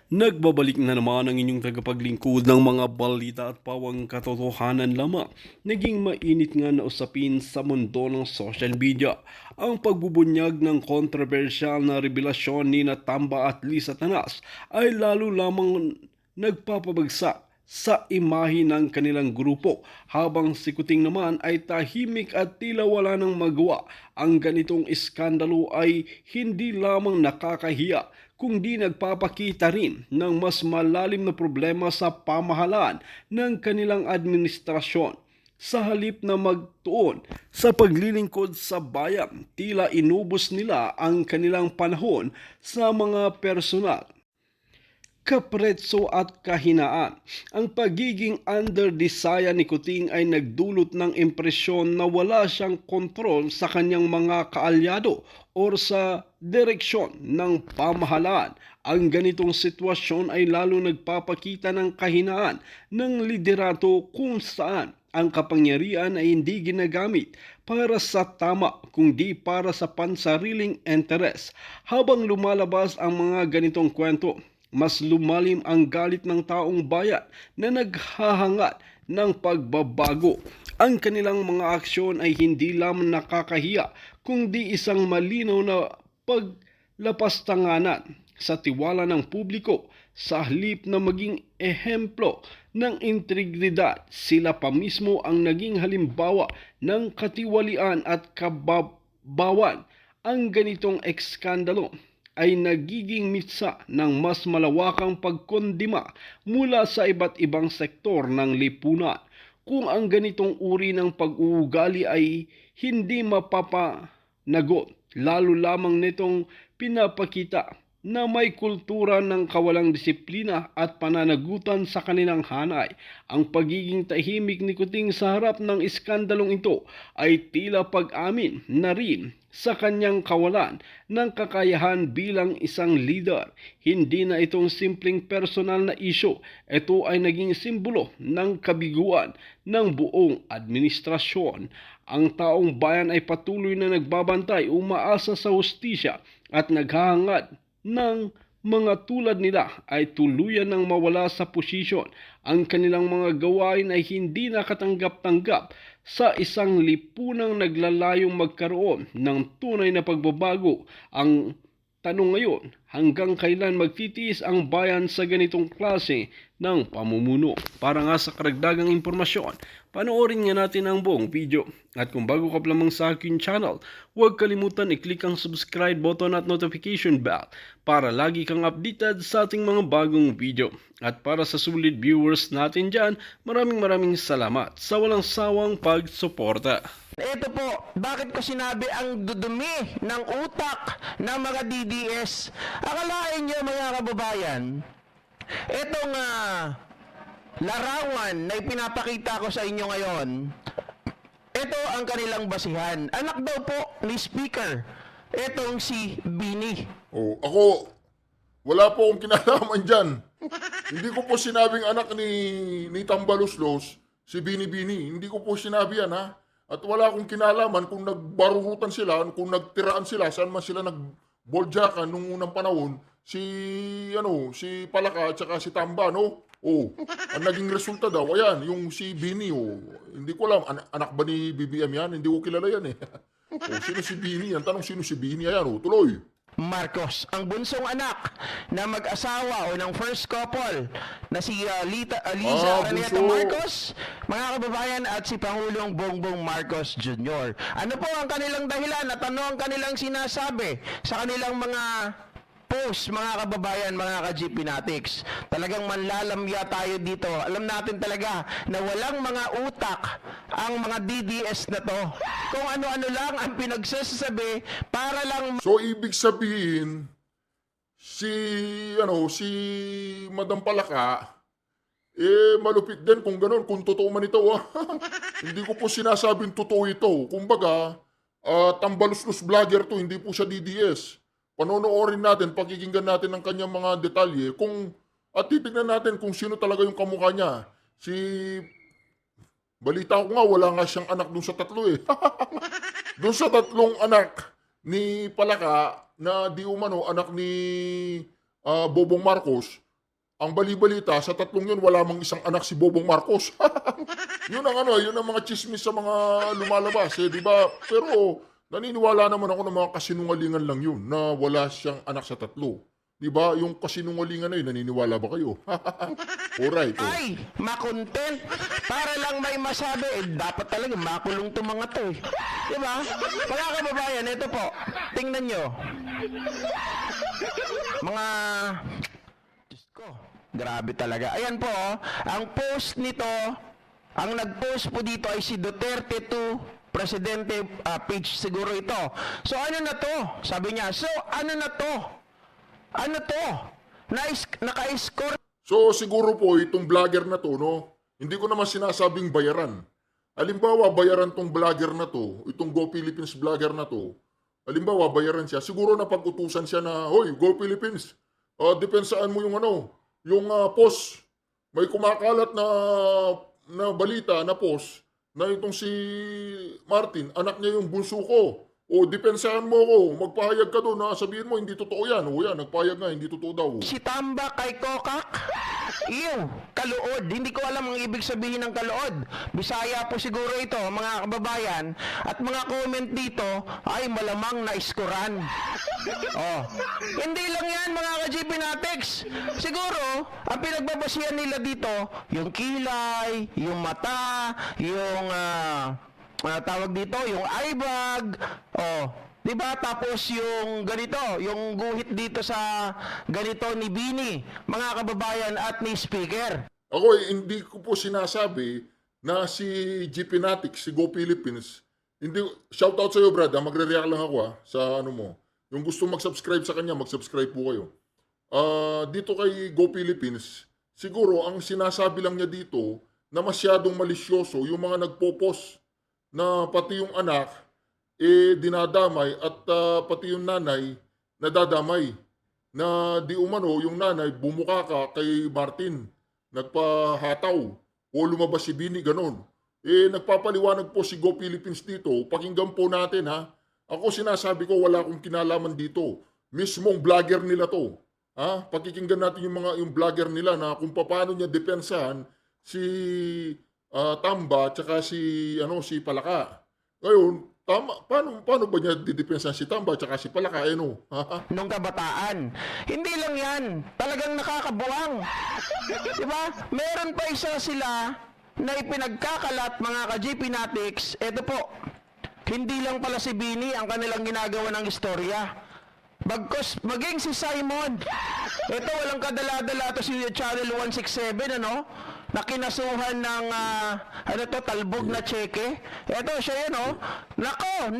Nagbabalik na naman ang inyong tagapaglingkod ng mga balita at pawang katotohanan lamang. Naging mainit nga na usapin sa mundo ng social media ang pagbubunyag ng kontrobersyal na revelasyon ni Tamba at Lisa Tanas ay lalo lamang nagpapabagsak sa imahe ng kanilang grupo habang si Kuting naman ay tahimik at tila wala nang magawa. Ang ganitong iskandalo ay hindi lamang nakakahiya kundi nagpapakita rin ng mas malalim na problema sa pamahalaan ng kanilang administrasyon. Sa halip na magtuon sa paglilingkod sa bayan, tila inubos nila ang kanilang panahon sa mga personal kapretso at kahinaan. Ang pagiging underdesire ni Kuting ay nagdulot ng impresyon na wala siyang kontrol sa kanyang mga kaalyado o sa direksyon ng pamahalaan. Ang ganitong sitwasyon ay lalo nagpapakita ng kahinaan ng liderato kung saan ang kapangyarihan ay hindi ginagamit para sa tama kundi para sa pansariling interes. Habang lumalabas ang mga ganitong kwento, mas lumalim ang galit ng taong bayan na naghahangad ng pagbabago. Ang kanilang mga aksyon ay hindi lamang nakakahiya kundi isang malinaw na paglapastanganan sa tiwala ng publiko. Sa halip na maging ehemplo ng integridad, sila pa mismo ang naging halimbawa ng katiwalian at kababawan. Ang ganitong ekskandalo ay nagiging mitsa ng mas malawakang pagkondima mula sa iba't ibang sektor ng lipunan. Kung ang ganitong uri ng pag-uugali ay hindi mapapanagot, lalo lamang nitong pinapakita na may kultura ng kawalang disiplina at pananagutan sa kanilang hanay. Ang pagiging tahimik ni Kuting sa harap ng iskandalong ito ay tila pag-amin na rin sa kanyang kawalan ng kakayahan bilang isang leader. Hindi na itong simpleng personal na isyu. Ito ay naging simbolo ng kabiguan ng buong administrasyon. Ang taong bayan ay patuloy na nagbabantay, umaasa sa hustisya at naghahangad ng mga tulad nila ay tuluyan ng mawala sa posisyon. Ang kanilang mga gawain ay hindi nakatanggap-tanggap sa isang lipunang naglalayong magkaroon ng tunay na pagbabago. Ang tanong ngayon, hanggang kailan magtitiis ang bayan sa ganitong klase ng pamumuno? Para nga sa karagdagang impormasyon, panoorin nga natin ang buong video. At kung bago ka pa lamang sa aking channel, huwag kalimutan i-click ang subscribe button at notification bell para lagi kang updated sa ating mga bagong video. At para sa sulit viewers natin dyan, maraming salamat sa walang sawang pagsuporta. Ito po, bakit ko sinabi ang dudumi ng utak ng mga DDS? Akalain nyo mga kababayan, itong larawan na ipinapakita ko sa inyo ngayon, ito ang kanilang basihan. Anak daw po ni Speaker, itong si Bini. Oh, ako, wala po akong kinalaman dyan. Hindi ko po sinabing anak ni Tambaluslos, si Bini Bini. Hindi ko po sinabi yan, ha? At wala akong kinalaman kung nagbarurutan sila, kung nagtiraan sila, saan man sila nagboljakan nung unang panahon, si Palaka at saka si Tamba, no? Oh, ang naging resulta daw, ayan, yung si Bini, oh. Hindi ko alam, anak ba ni BBM yan? Hindi ko kilala yan, eh. Oh, sino si Bini? Ang tanong, sino si Bini? Ayan, oh, tuloy. Marcos, ang bunsong anak na mag-asawa o ng first couple na si Liza Araneta bunso. Marcos, mga kababayan, at si Pangulong Bongbong Marcos Jr. Ano po ang kanilang dahilan at ano ang kanilang sinasabi sa kanilang mga post, mga kababayan, mga ka-GP Natics? Talagang manlalamya tayo dito. Alam natin talaga na walang mga utak ang mga DDS na to. Kung ano-ano lang ang pinagsasabi para lang So, ibig sabihin, si Madam Palaka, malupit din kung ganun, kung totoo man ito, ah. Hindi ko po sinasabing totoo ito. Kumbaga, tambaluslos vlogger to, hindi po siya DDS. Panonoorin natin, pakikinggan natin ang kanyang mga detalye, at titignan natin kung sino talaga yung kamukha niya. Balita ko nga, wala nga siyang anak dun sa tatlo, eh. Dun sa tatlong anak ni Palaka, na di umano anak ni Bobong Marcos, ang bali-balita, sa tatlong yun, wala mang isang anak si Bobong Marcos. Yun ang yun ang mga chismis sa mga lumalabas, eh, di ba? Pero naniniwala naman ako ng mga kasinungalingan lang yun na wala siyang anak sa tatlo. Di ba? Yung kasinungalingan na yun, naniniwala ba kayo? Alright. Oh. Ay, makontent. Para lang may masabi, dapat talaga makulong to mga to. Diba? Mga kababayan, ito po. Tingnan nyo. Mga... Diyos ko, grabe talaga. Ayan po, ang post nito, ang nag-post po dito ay si Duterte 2 Presidente page siguro ito. So ano na to? Sabi niya, so ano na to? Ano to? Naka-score. So siguro po itong vlogger na to, no? Hindi ko naman sinasabing bayaran. Halimbawa, bayaran tong vlogger na to, itong Go Philippines vlogger na to. Halimbawa, bayaran siya. Siguro napag-utusan siya na, hoy, Go Philippines, depensaan mo yung post. May kumakalat na balita, na post, na itong si Martin, anak niya yung bunso ko. O, depensahan mo ko, magpahayag ka doon na sabihin mo, hindi totoo yan. O yan, nagpahayag nga, hindi totoo daw. Si Tamba kay Kokak. Iyo, kaluod. Hindi ko alam ang ibig sabihin ng kaluod. Bisaya po siguro ito, mga kababayan. At mga comment dito ay malamang na iskuran. Oh. Hindi lang yan, mga ka-GP Natex. Siguro, ang pinagbabasihan nila dito, yung kilay, yung mata, yung... tawag dito, yung eye bag, oh, 'di ba? Tapos yung ganito, yung guhit dito sa ganito ni Bini, mga kababayan at ni speaker. Ako, hindi ko po sinasabi na si GP Natix, si Go Philippines, hindi, shoutout sa iyo, Brad, magre-react lang ako sa ano mo. Yung gusto mag-subscribe sa kanya, mag-subscribe po kayo. Dito kay Go Philippines, siguro ang sinasabi lang niya dito na masyadong malisyoso yung mga nagpo-post na pati yung anak dinadamay at pati yung nanay nadadamay, na di umano yung nanay bumukaka kay Martin, nagpahataw o lumabas si Bini, ganon. Nagpapaliwanag po si Go Philippines dito, pakinggan po natin ha. Ako sinasabi ko, wala akong kinalaman dito, mismong vlogger nila to. Pakikinggan natin yung vlogger nila na kung paano niya depensahan si Tamba tsaka si Palaka. Ngayon, paano ba niya didepensahan si Tamba tsaka si Palaka? Nung kabataan. Hindi lang yan. Talagang nakakabuwang. Diba? Meron pa isa sila na ipinagkakalat, mga ka-GP Natix. Ito po, hindi lang pala si Bini ang kanilang ginagawa ng istorya. Bagkos, maging si Simon. Ito, walang kadala-dala to si Channel 167, na kinasuhan ng, talbog na tseke. Ito, siya yan, Nako!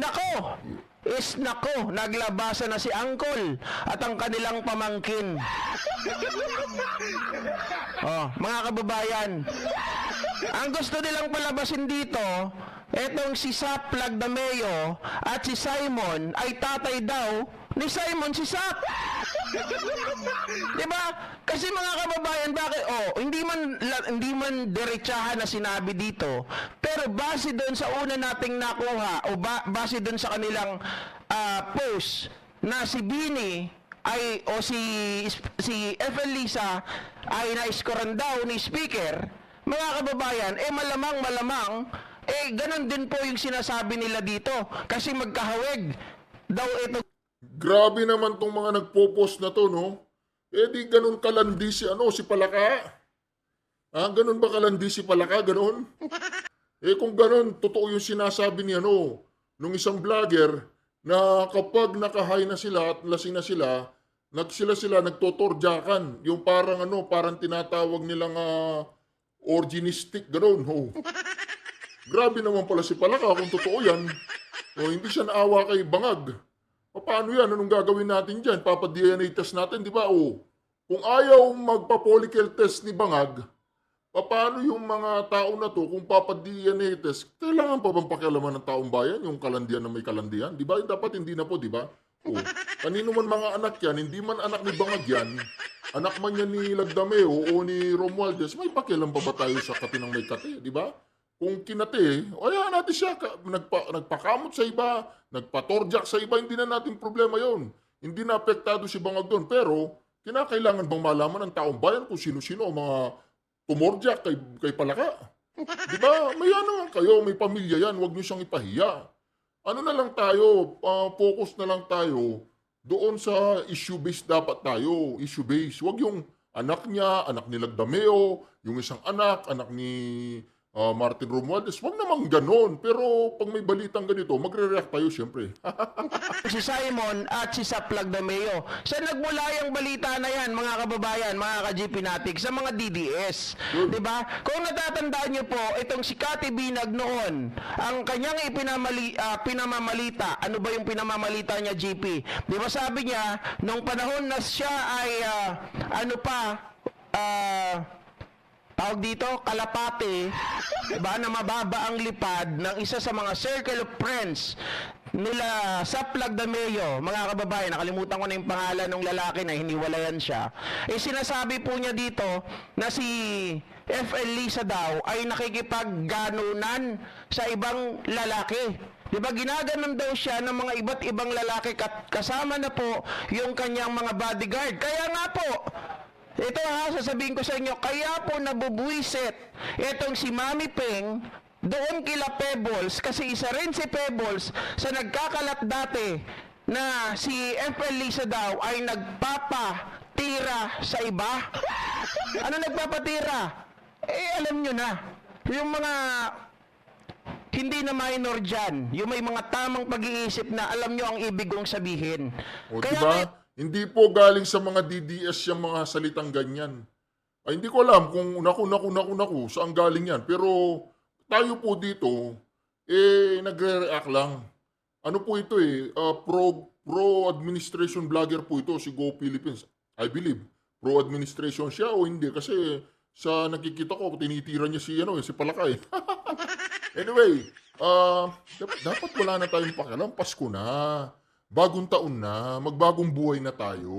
Naglabasan na si Uncle at ang kanilang pamangkin. Mga kababayan, ang gusto nilang palabasin dito, etong si Sap Lagdameo at si Simon ay tatay daw ni Simon si Sap. Diba? Kasi mga kababayan, bakit? Hindi man diretsahan na sinabi dito, pero base doon sa una nating nakuha o base doon sa kanilang post na si Bini ay o si FL Lisa ay naiskoran daw ni speaker, mga kababayan, malamang ganon din po yung sinasabi nila dito kasi magkahawig daw ito. Grabe naman tong mga nagpo-post na to, no? Di ganun kalandi si Palaka. Ganun ba kalandi si Palaka, ganun? Kung ganun, totoo yung sinasabi ni nung isang vlogger na kapag nakahay na sila at lasing na sila nagtotorjakan. Yung parang tinatawag nilang orginistic, ganun. Grabe naman pala si Palaka kung totoo yan. Hindi siya naawa kay Bangag. Paano yan? Anong gagawin natin dyan? Papa-DNA test natin, di ba? Kung ayaw magpa-follicle test ni Bangag, paano yung mga tao na to, kung papa-DNA test, kailangan pa bang pakialaman ng taong bayan, yung kalandian na may kalandian? Di ba? Dapat hindi na po, di ba? Kanino man mga anak yan, hindi man anak ni Bangag yan, anak man yan ni Lagdameo o ni Romualdez, may pakialam pa ba tayo sa kati ng may kati, di ba? Kung kinati, ayaw natin siya, nagpakamot sa iba, nagpatorjak sa iba, hindi na natin problema yon. Hindi na apektado si Bangag doon. Pero, Kinakailangan bang malaman ng taong bayan kung sino-sino ang mga tumordiya kay Palaka? Di ba? Maya naman kayo, may pamilya yan, huwag niyo siyang ipahiya. Ano na lang tayo, focus na lang tayo doon sa issue-based dapat tayo, issue-based. Huwag yung anak niya, anak ni Lagdameo, yung isang anak ni Martin Romualdez. Huwag naman ganon. Pero pag may balitang ganito, magre-react tayo siyempre. Si Simon at si Saplag Dameo. Sa nagmula yung balita na yan, mga kababayan, mga ka-GP natik, sa mga DDS. Good. Diba? Kung natatandaan nyo po, itong si Cathy Binag noon, ang kanyang pinamamalita, ano ba yung pinamamalita niya, GP? Diba sabi niya, nung panahon na siya ay, tawag dito, kalapate, diba, na mababa ang lipad ng isa sa mga circle of friends nila Saplag Dameo, mga kababayan, nakalimutan ko na yung pangalan ng lalaki na hiniwalayan siya. Sinasabi po niya dito na si FL Lisa daw ay nakikipagganunan sa ibang lalaki. Diba, ginaganon daw siya ng mga iba't ibang lalaki kasama na po yung kanyang mga bodyguard. Kaya nga po, ito sasabihin ko sa inyo, kaya po nabubuisit itong si Mami Peng doon kila Pebbles, kasi isa rin si Pebbles sa nagkakalat dati na si FL Lisa daw ay nagpapatira sa iba. Ano nagpapatira? Alam nyo na, yung mga hindi na minor dyan, yung may mga tamang pag-iisip na alam nyo ang ibig kong sabihin. O, Kaya diba? Hindi po galing sa mga DDS yung mga salitang ganyan. Ay, hindi ko alam kung naku, saan galing yan. Pero tayo po dito, nagre-react lang. Ano po ito pro-administration vlogger po ito, si Go Philippines. I believe, pro-administration siya o hindi. Kasi sa nakikita ko, tinitira niya si Palakay. Anyway, dapat wala na tayong pakialam. Pasko na. Bagong taon na, magbagong buhay na tayo.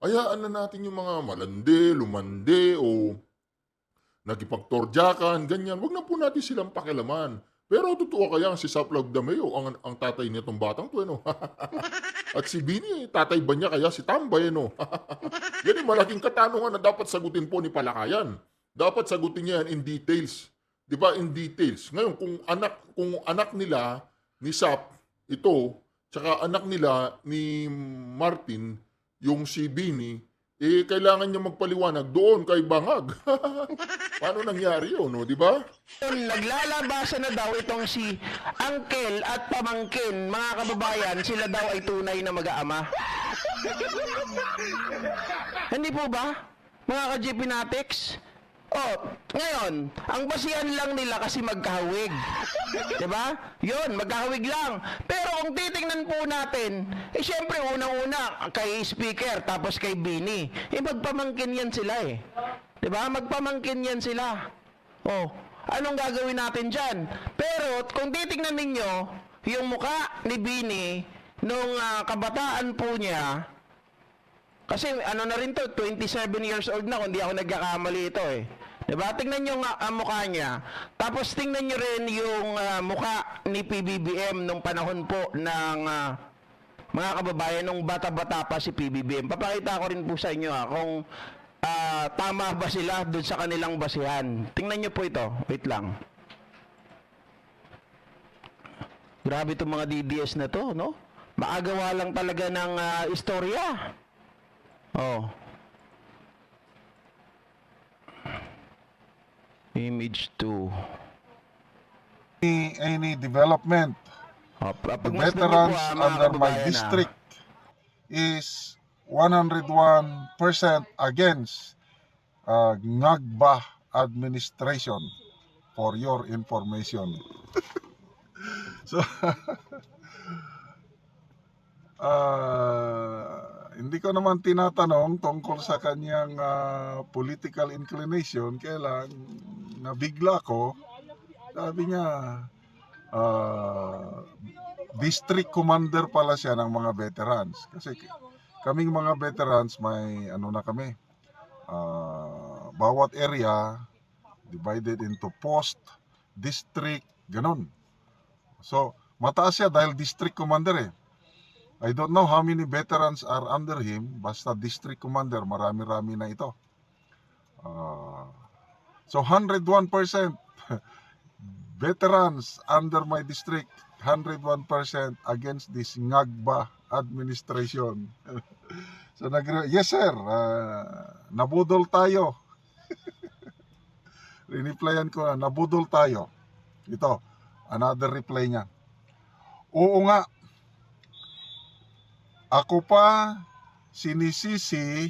Hayaan na natin yung mga malandi, lumande, o nagipagtordyakan, ganyan. Huwag na po natin silang pakialaman. Pero totoo kaya si Saplag Dameo, ang tatay nitong batang to, At si Bini, tatay ba niya kaya si Tambay, Yan yung malaking katanungan na dapat sagutin po ni Palakayan. Dapat sagutin niya yan in details. Di ba, in details. Ngayon, kung anak nila ni Sap, ito, tsaka anak nila ni Martin, yung si Bini, kailangan niya magpaliwanag doon kay Bangag. Paano nangyari yun, di ba? Naglalabasan na daw itong si Uncle at Pamangkin, mga kababayan, sila daw ay tunay na mag-aama. Hindi po ba, mga ka-GP Natics? Ngayon, ang basihan lang nila kasi magkahawig. Diba? Yun, magkahawig lang. Pero kung titingnan po natin, syempre unang-una kay speaker tapos kay Bini. Magpamangkin yan sila Diba? Magpamangkin yan sila. Anong gagawin natin dyan? Pero kung titingnan ninyo, yung muka ni Bini, nung kabataan po niya, kasi ano na rin to, 27 years old na kung di ako nagkakamali ito Diba? Tingnan nyo ang mukha niya. Tapos tingnan nyo rin yung mukha ni PBBM nung panahon po ng mga kababayan nung bata-bata pa si PBBM. Papakita ko rin po sa inyo kung tama ba sila dun sa kanilang basihan. Tingnan nyo po ito. Wait lang. Grabe itong mga DDS na to, no? Maagawa lang talaga ng istorya. Image 2. Any development. The veterans under my district is 101% against Ngagba administration, for your information. So, hindi ko naman tinatanong tungkol sa kanyang political inclination, kaya lang nabigla ko. Sabi niya, district commander pala siya ng mga veterans. Kasi kaming mga veterans may kami, bawat area divided into post, district, ganun. So, mataas siya dahil district commander I don't know how many veterans are under him. Basta district commander, marami-rami na ito. So 101% veterans under my district, 101% against this Ngagba administration. So yes sir, nabudol tayo. Riniplyan ko na, nabudol tayo. Ito, another reply niya. Oo nga, ako pa sinisisi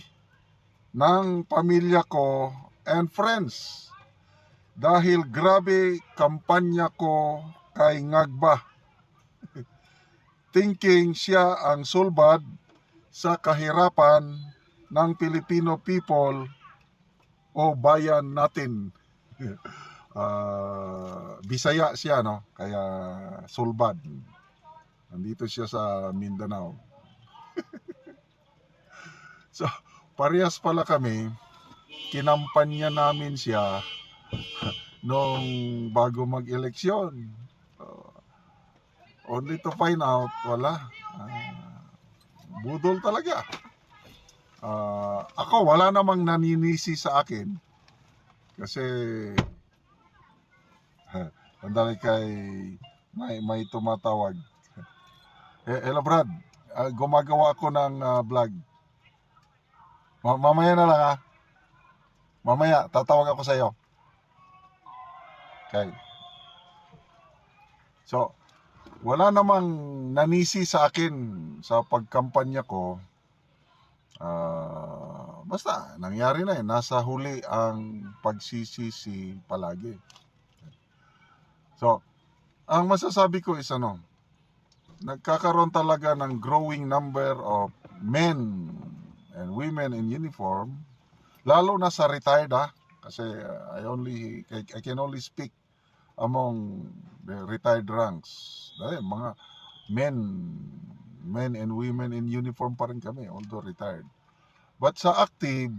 ng pamilya ko and friends dahil grabe kampanya ko kay Ngagba. Thinking siya ang sulbad sa kahirapan ng Filipino people o bayan natin. Bisaya siya, no? Kaya sulbad. Nandito siya sa Mindanao. So, parehas pala kami. Kinampanya namin siya nung bago mag-eleksyon. Only to find out, wala. Budol talaga. Ako, wala namang naninisi sa akin. Kasi, andali kay may tumatawag. Hello Brad, gumagawa ako ng vlog. Mamaya na lang ha. Mamaya, tatawag ako sa iyo. Okay. So, wala namang nanisi sa akin sa pagkampanya ko. Basta, nangyari na nasa huli ang pagsisisi palagi. So, ang masasabi ko is nagkakaroon talaga ng growing number of men and women in uniform, lalo na sa retired kasi I can only speak among the retired ranks. Dahil mga men and women in uniform pa rin kami, although retired. But sa active,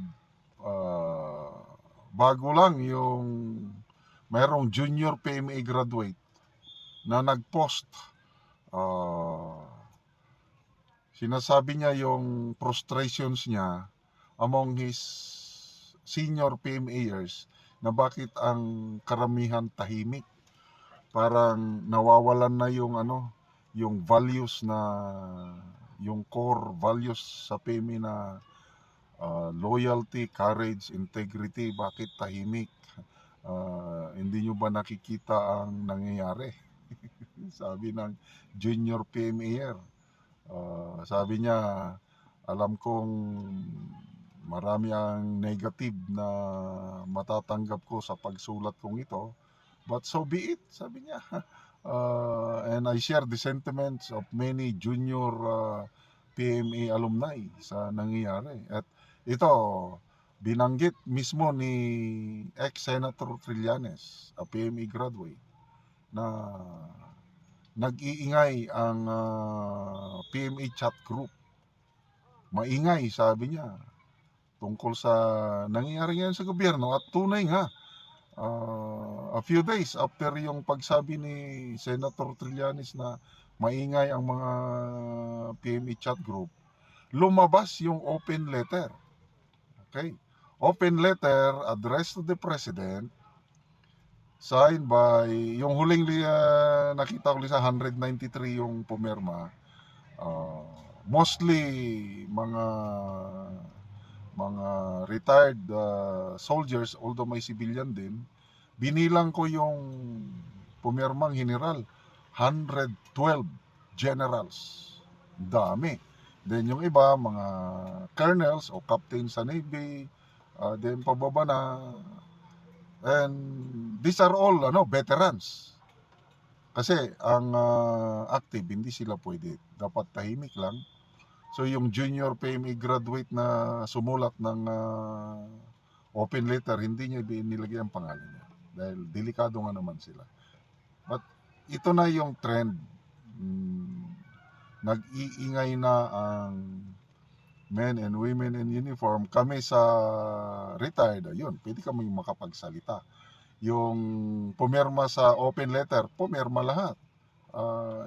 bago lang yung mayroong junior PMA graduate na nag-post. Sinasabi niya yung frustrations niya among his senior PMAers na bakit ang karamihan tahimik. Parang nawawalan na yung yung values na yung core values sa PMA na loyalty, courage, integrity. Bakit tahimik? Hindi nyo ba nakikita ang nangyayari? Sabi ng junior PMAer. Sabi niya, alam kong marami ang negative na matatanggap ko sa pagsulat kong ito, but so be it, sabi niya. And I share the sentiments of many junior PMA alumni sa nangyayari. At ito, binanggit mismo ni ex-Senator Trillanes, a PMA graduate, na nag-iingay ang PMA chat group. Maingay, sabi niya, tungkol sa nangyayari ngayon sa gobyerno. At tunay nga, a few days after yung pagsabi ni Senator Trillanes na maingay ang mga PMA chat group, lumabas yung open letter. Okay? Open letter addressed to the President, signed by, yung huling nakita ko sa 193 yung pumirma, mostly mga retired soldiers, although may civilian din. Binilang ko yung pumirmang general, 112 generals. Dami. Then yung iba, mga colonels o captain sa Navy, then pababa na. And these are all veterans. Kasi ang active, hindi sila pwede. Dapat tahimik lang. So yung junior PMA graduate na sumulat ng open letter, hindi niya nilagay ang pangalan niya. Dahil delikado nga naman sila. But ito na yung trend. Nag-iingay na ang men and women in uniform. Kami sa retired, yun, pwede kami makapagsalita. Yung pumirma sa open letter, pumirma lahat.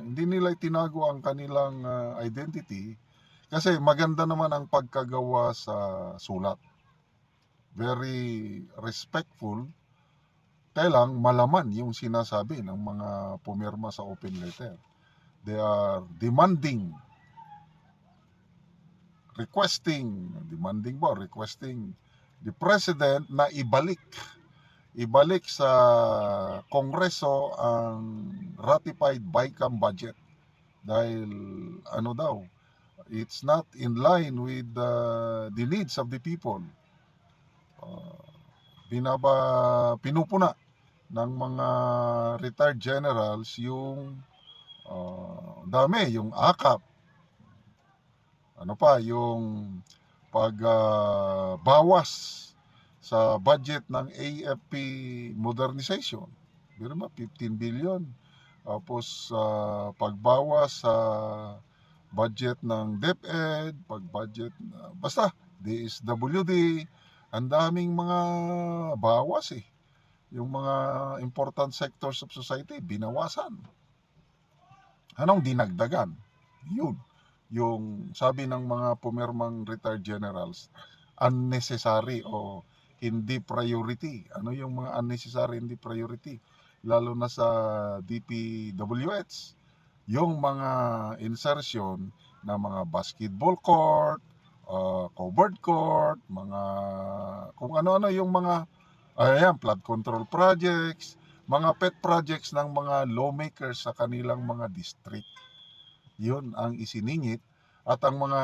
hindi nila itinago ang kanilang identity kasi maganda naman ang pagkagawa sa sulat. Very respectful, kailang malaman yung sinasabi ng mga pumirma sa open letter. They are requesting the president na ibalik sa Kongreso ang ratified BICAM budget dahil it's not in line with the needs of the people. Pinupuna ng mga retired generals yung yung AKAP, yung pagbawas sa budget ng AFP modernization. Biro mo, 15 billion. Tapos pagbawas sa budget ng DepEd, basta DSWD, ang daming mga bawas Yung mga important sectors of society, binawasan. Anong dinagdagan? Yun. Yung sabi ng mga pumirmang retired generals, unnecessary o hindi priority. Ano yung mga unnecessary, hindi priority? Lalo na sa DPWH. Yung mga insertion na mga basketball court, covered court, mga kung ano-ano yung mga flood control projects, mga pet projects ng mga lawmakers sa kanilang mga district. Yun ang isiningit. At ang mga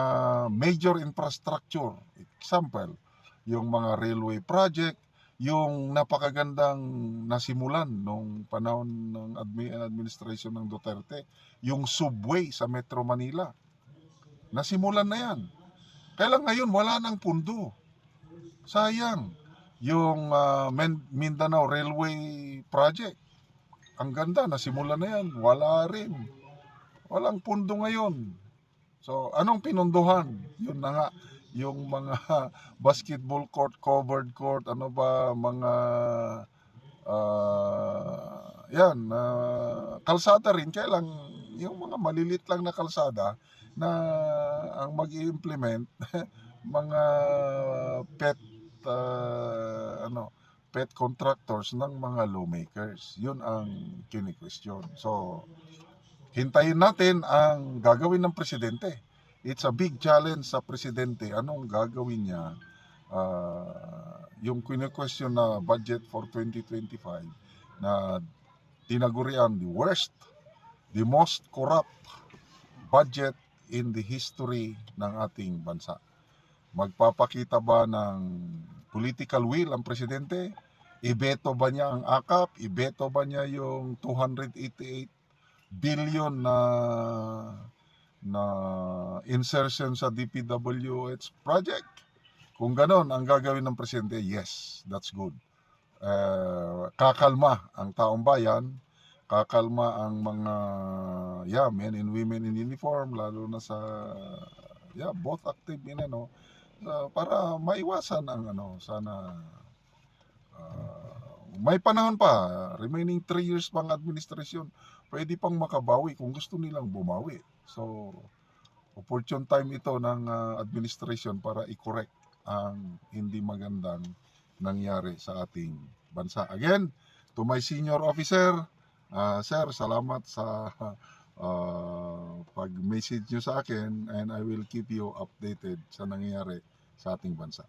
major infrastructure, example, yung mga railway project, yung napakagandang nasimulan nung panahon ng administration ng Duterte, yung subway sa Metro Manila. Nasimulan na yan. Kailan ngayon wala nang pundo. Sayang. Yung Mindanao Railway Project, ang ganda, nasimulan na yan. Wala rin. Walang pundo ngayon. So, anong pinunduhan? Yun na nga, yung mga basketball court, covered court, mga kalsada rin. Kailang yung mga malilit lang na kalsada na ang mag-i-implement mga pet contractors ng mga lawmakers. Yun ang kini-question. So, hintayin natin ang gagawin ng presidente. It's a big challenge sa presidente. Anong gagawin niya? Yung kini-question na budget for 2025 na tinagurian the worst, the most corrupt budget in the history ng ating bansa. Magpapakita ba ng political will ang presidente? Ibeto ba niya ang AKAP? Ibeto ba niya yung 288 billion na insertion sa DPWH project? Kung ganon ang gagawin ng presidente, yes, that's good. Kakalma ang taong bayan, kakalma ang mga men and women in uniform, lalo na sa both active in para maiwasan ang sana may panahon pa, remaining 3 years pang administrasyon, pwede pang makabawi kung gusto nilang bumawi. So, opportune time ito ng administration para i-correct ang hindi magandang nangyari sa ating bansa. Again, to my senior officer, sir, salamat sa pag-message nyo sa akin, and I will keep you updated sa nangyayari sa ating bansa.